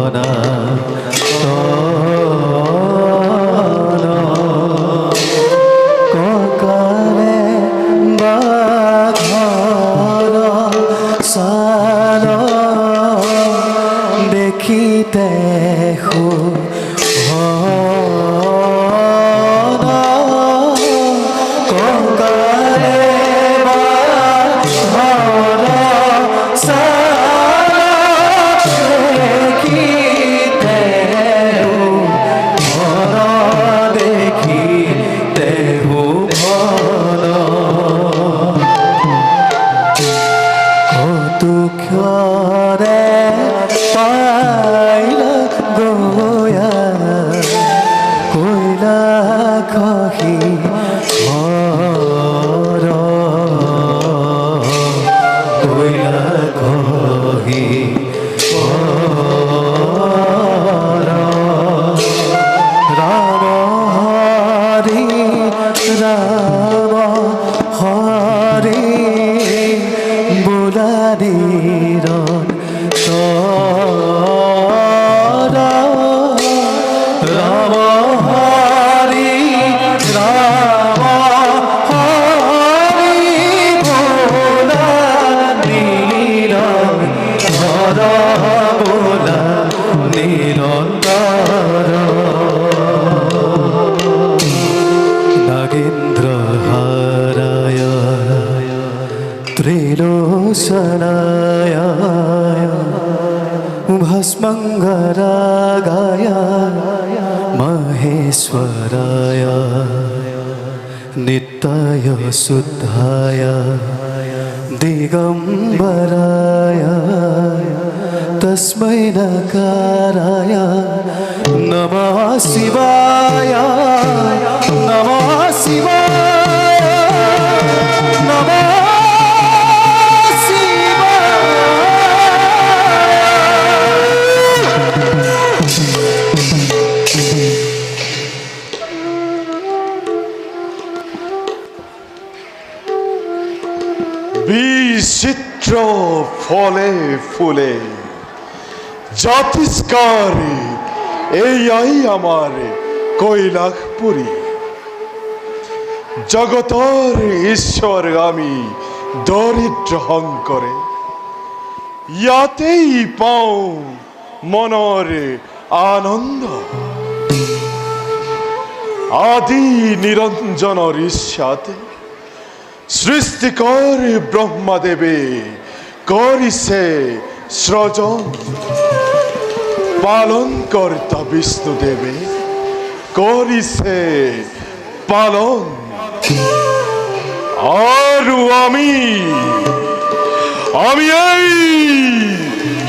না ককালে বাঘর সাল দেখিতে त्रिलोचनाय भस्मङ्गरागाय महेश्वराय नित्याय शुद्धाय दिगम्बराय तस्मै नकाराय नमः शिवाय नमः शिवाय नमः বিচিত্র ফলে ফুলে জাতিস্কারে এই আমার কৈলাসপুরী জগতর ঈশ্বর আমি দরিদ্র হংকরে ইয়াতেই পাও মনৰ আনন্দ আদি নিরঞ্জনৰ ইচ্ছাতে সৃষ্টিকৰ ব্ৰহ্মদেৱে কৰিছে সৃজন পালন কৰ্তা বিষ্ণুদেৱে কৰিছে পালন আৰু আমি এই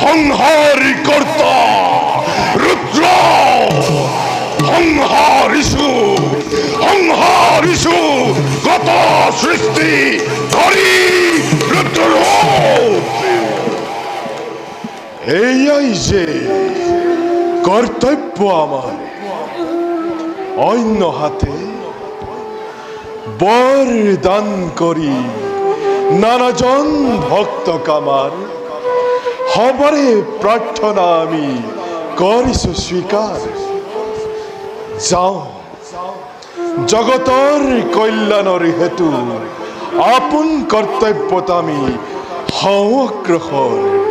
সংহাৰী কৰ্তা ৰুদ্ৰ সংহাৰিছো গত সৃষ্টি ধৰি ৰুদ্ৰৰূপ এইয়াই যে কৰ্তব্য আমাৰ অন্য হাতে বৰদান কৰি নানাজন ভক্তক আমাৰ হবৰে প্ৰাৰ্থনা আমি কৰিছো স্বীকাৰ যাওঁ জগতৰ কল্যাণৰ হেতু আপোন কৰ্তব্যত আমি হওঁ অগ্ৰসৰ